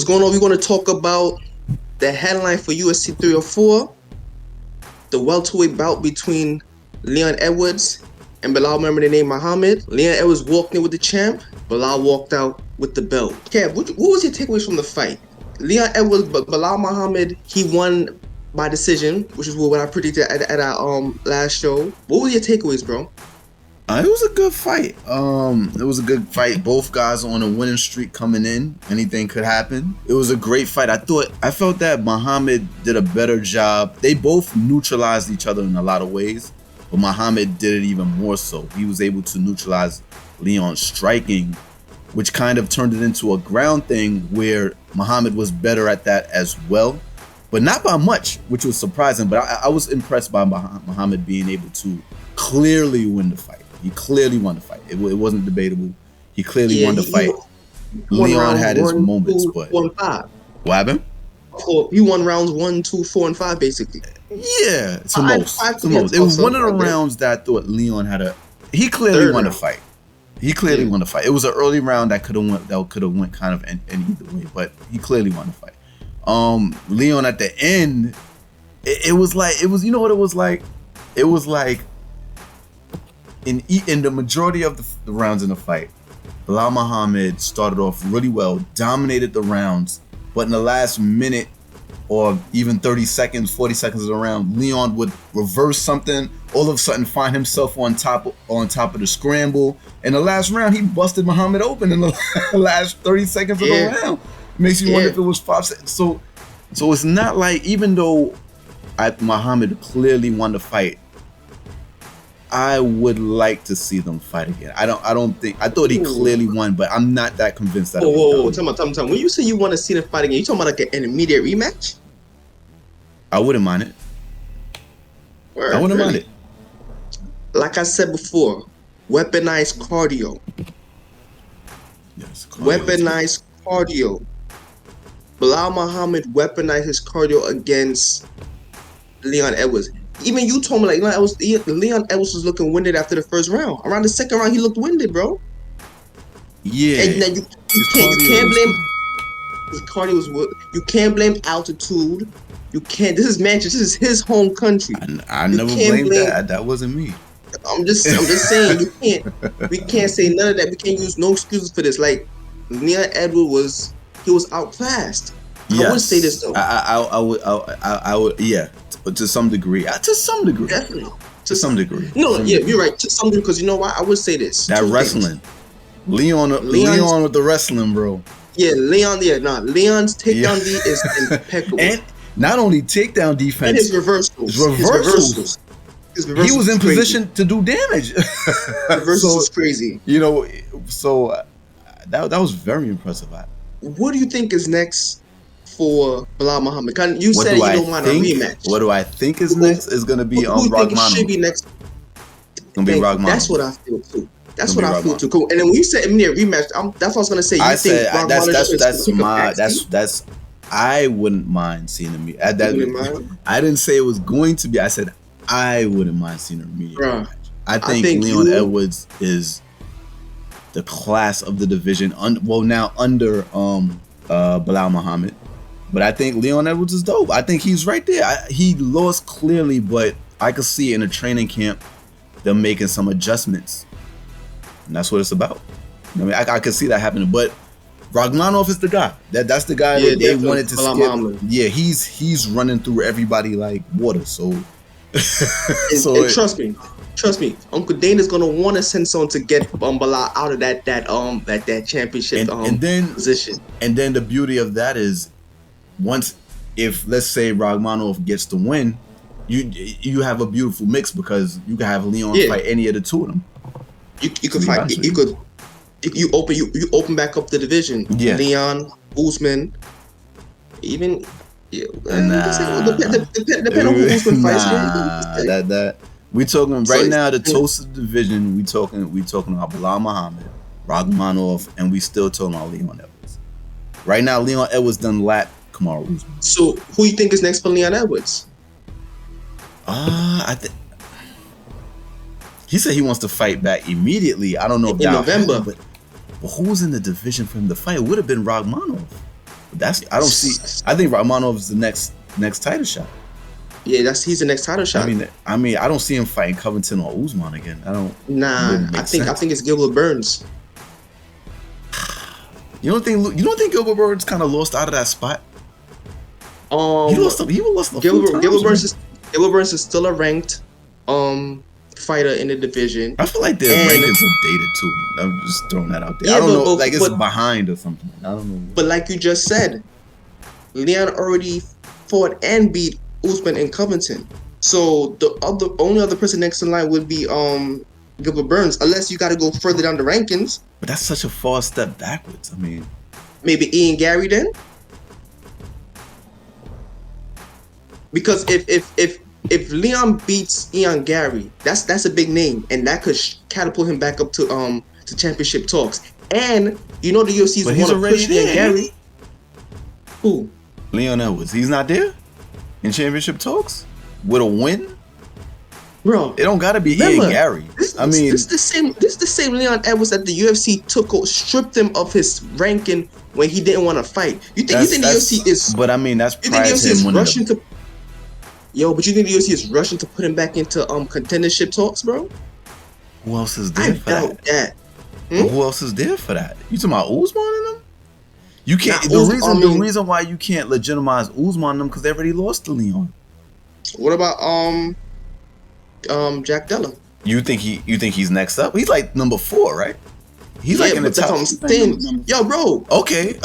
What's going on? We're going to talk about the headline for UFC 304, the welterweight bout between Leon Edwards and Belal Murmur Muhammad. Leon Edwards walked in with the champ. Belal walked out with the belt. Kev, what was your takeaways from the fight? Leon Edwards, but Belal Muhammad, he won by decision, which is what I predicted at our last show. What were your takeaways, bro? It was a good fight. It was a good fight. Both guys on a winning streak coming in. Anything could happen. It was a great fight. I felt that Muhammad did a better job. They both neutralized each other in a lot of ways, but Muhammad did it even more so. He was able to neutralize Leon's striking, which kind of turned it into a ground thing where Muhammad was better at that as well, but not by much, which was surprising. But I was impressed by Muhammad being able to clearly win the fight. He clearly won the fight. It wasn't debatable. He clearly won the fight. Leon had his moments, but 4 and 5. What happened? He won rounds 1, 2, 4, and 5, basically. Yeah, to most. It was one of the rounds that I thought Leon had he clearly won the fight. He clearly won the fight. It was an early round that could have went kind of in either way, but he clearly won the fight. Leon at the end, it was you know what it was like? It was like in the majority of the rounds in the fight, Belal Muhammad started off really well, dominated the rounds, but in the last minute or even 30 seconds, 40 seconds of the round, Leon would reverse something, all of a sudden find himself on top of the scramble. In the last round, he busted Muhammad open in the last 30 seconds of the round. Makes you wonder if it was 5 seconds. So it's not like, even though Muhammad clearly won the fight, I would like to see them fight again. I thought he clearly won, but I'm not that convinced that. Whoa, tell me. When you say you want to see them fight again, you talking about like an immediate rematch? I wouldn't mind it. I wouldn't mind it. Like I said before, weaponized cardio. Yes, weaponized cardio. Belal Muhammad weaponized his cardio against Leon Edwards. Even you told me like Leon Edwards was looking winded after the first round. Around the second round, he looked winded, bro. Yeah. And then you can't blame his cardio was. You can't blame altitude. You can't. This is Manchester. This is his home country. I never blamed that. That wasn't me. I'm just saying you can't. We can't say none of that. We can't use no excuses for this. Like Leon Edwards was outclassed. Yes. I would say this though. I would. Yeah. To some degree. Definitely. To some degree. No, you're right. To some degree, because you know why? I would say this. That wrestling. Leon with the wrestling, bro. Yeah, Leon's takedown D is impeccable. And not only takedown defense. And his reversals. He was in position to do damage. Reversals was crazy. You know, so that was very impressive. What do you think is next for Belal Muhammad? You said you don't want a rematch. What do I think is next? Is going to be Ragmanov. Should be next. Going to be Ragmanov. That's what I feel too. That's what I feel too. Cool. And then when you said immediate rematch, that's what I was going to say. I think that's I wouldn't mind seeing him. I didn't say it was going to be. I said I wouldn't mind seeing an immediate rematch. I think Leon Edwards is the class of the division. Now under Belal Muhammad. But I think Leon Edwards is dope. I think he's right there. He lost clearly, but I could see in the training camp them making some adjustments. And that's what it's about. I mean, I could see that happening. But Ragmanov is the guy. That's the guy that they wanted to skip. Yeah, he's running through everybody like water. So, and trust me, Uncle Dana's gonna want to send someone to get Belal out of that championship position. And then the beauty of that is, if let's say Ragmanov gets the win, you have a beautiful mix because you can have Leon fight any of the two of them. You could fight. You open back up the division. Yeah. Leon, Usman, even. Depending on who Usman fights. That we talking right now. The toast of the division. We talking about Belal Muhammad, Ragmanov, and we still talking about Leon Edwards. Right now, Leon Edwards done lap Kamaru Usman. So who you think is next for Leon Edwards? I think he said he wants to fight back immediately. I don't know if in November, but who's in the division for him to fight? It would have been Ragmanov. I don't see. I think Romanov is the next title shot. Yeah, he's the next title shot. I mean, I don't see him fighting Covington or Usman again. I don't. Nah, I think it's Gilbert Burns. You don't think Gilbert Burns kind of lost out of that spot? He lost Gilbert Burns is still a ranked fighter in the division. I feel like their rankings are dated too. I'm just throwing that out there. Yeah, I don't know, it's behind or something. I don't know. But like you just said, Leon already fought and beat Usman and Covington. So the only other person next in line would be Gilbert Burns, unless you got to go further down the rankings. But that's such a far step backwards. I mean, maybe Ian Gary then, because if Leon beats Ian Gary, that's a big name, and that could catapult him back up to championship talks. And you know the UFC's want to push Ian Gary. Who? Leon Edwards. He's not there in championship talks with a win. Bro, it don't gotta be Ian Gary. This is the same Leon Edwards that the UFC stripped him of his ranking when he didn't want to fight. You think the UFC is? But I mean, that's prior to him rushing to. Yo, but you think the UFC is rushing to put him back into contendership talks, bro? Who else is there for that? Who else is there for that? You talking about Usman and them? You can't. The reason why you can't legitimize Usman and them because they already lost to Leon. What about Jack Della? You think he's next up? He's like number 4, right? He's like in the top. Yo, bro. Okay.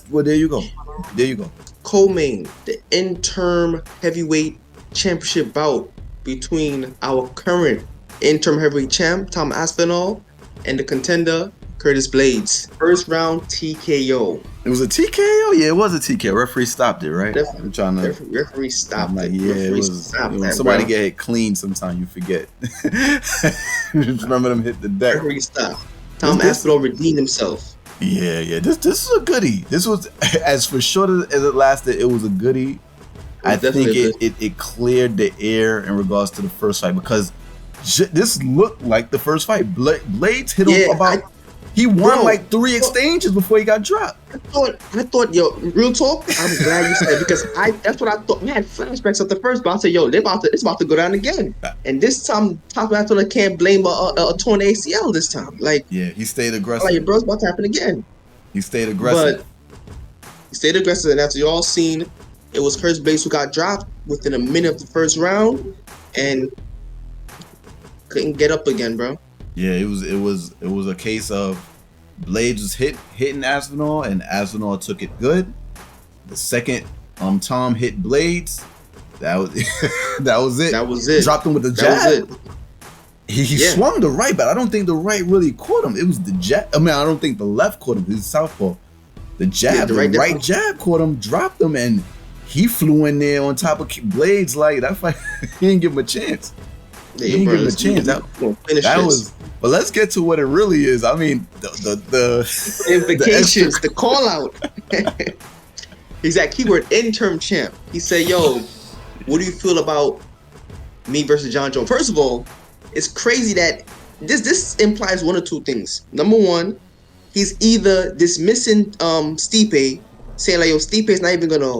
Well, there you go. Co-main, the interim heavyweight championship bout between our current interim heavyweight champ Tom Aspinall and the contender Curtis Blaydes. First round TKO. It was a TKO? Yeah, it was a TKO. Referee stopped it, right? Referee stopped it. Yeah, it was. Somebody get hit clean sometime, you forget. Just remember them hit the deck. Referee stopped. Tom Aspinall redeemed himself. Yeah. This is a goodie. This was, as for short as it lasted, it was a goodie. I think it cleared the air in regards to the first fight because this looked like the first fight. Blaydes hit him about. He won like 3 exchanges before he got dropped. I thought, yo, real talk. I'm glad you said it because that's what I thought. Man, flashbacks of the first, but I said, yo, it's about to go down again. And this time, Tom Aspinall can't blame a torn ACL this time. Like, yeah, he stayed aggressive. Like, bro, it's about to happen again. He stayed aggressive. But he stayed aggressive, and after you all seen, it was Curtis Blaydes who got dropped within a minute of the first round, and couldn't get up again, bro. Yeah, it was a case of Blaydes was hitting Aspinall and Aspinall took it good. The second Tom hit Blaydes, that was it. That was it. Dropped him with the jab. He swung the right, but I don't think the right really caught him. It was the jab. I mean, I don't think the left caught him. It was southpaw. The jab, the right jab caught him, dropped him, and he flew in there on top of Blaydes like that fight. He didn't give him a chance. Yeah, he didn't give him a chance. That was. But let's get to what it really is. I mean, the implications, the call out. He's that keyword interim champ. He said, "Yo, what do you feel about me versus John Jones?" First of all, it's crazy that this implies one or two things. Number one, he's either dismissing Stipe, saying like, "Yo, Stipe is not even gonna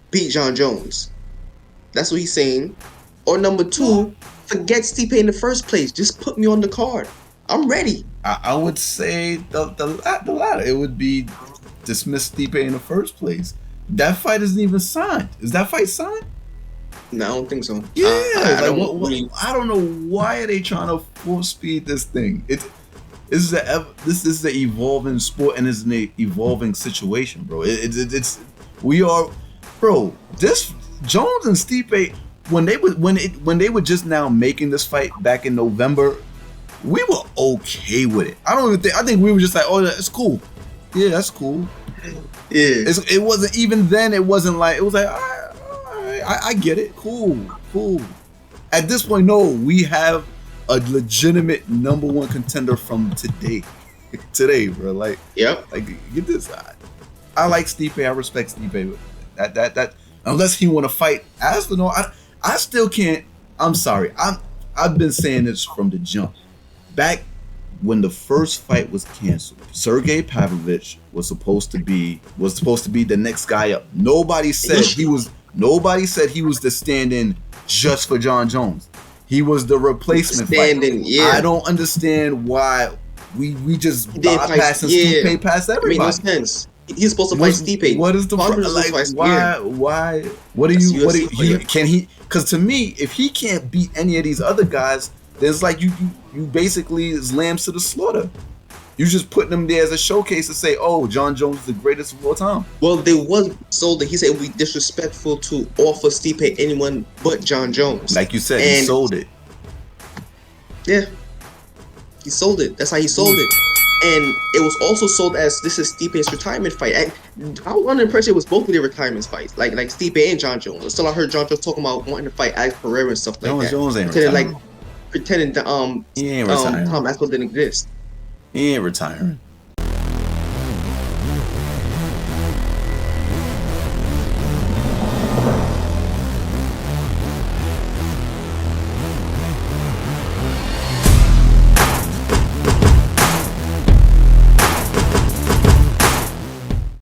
beat John Jones." That's what he's saying. Or number two, forget Stipe in the first place. Just put me on the card. I'm ready. I would say the latter. It would be dismiss Stipe in the first place. That fight isn't even signed. Is that fight signed? No, I don't think so. Yeah, I don't know why are they trying to full speed this thing. This is an evolving sport and it's an evolving situation, bro. This Jones and Stipe, when they were just now making this fight back in November, we were okay with it. I think we were just like, oh, that's cool. Yeah, that's cool. Yeah. It wasn't even then. It wasn't like, it was like, all right, I get it. Cool. At this point, no, we have a legitimate number 1 contender from today, bro. Like, yep. Like, get this. I like Stipe. I respect Stipe. That unless he want to fight Aspinall, I still can't. I'm sorry. I've been saying this from the jump. Back when the first fight was canceled, Sergey Pavlovich was supposed to be the next guy up. Nobody said he was the stand-in just for John Jones. He was the replacement stand-in. Yeah. I don't understand why we just bypass and Stipe past everybody. It made no sense. He's supposed to fight Stipe. What is the why? What do you can he? Because to me, if he can't beat any of these other guys, there's like you basically is lambs to the slaughter. You just putting them there as a showcase to say, oh, John Jones is the greatest of all time. Well, they was sold that he said it would be disrespectful to offer Stipe anyone but John Jones. Like you said, he sold it. Yeah, he sold it. That's how he sold it. And it was also sold as this is Stipe's retirement fight. I was under the impression it was both of their retirement fights, like Stipe and John Jones. Until I heard John Jones talking about wanting to fight Alex Pereira and stuff like that. Jones ain't pretending that Tom Aspinall didn't exist. He ain't retiring.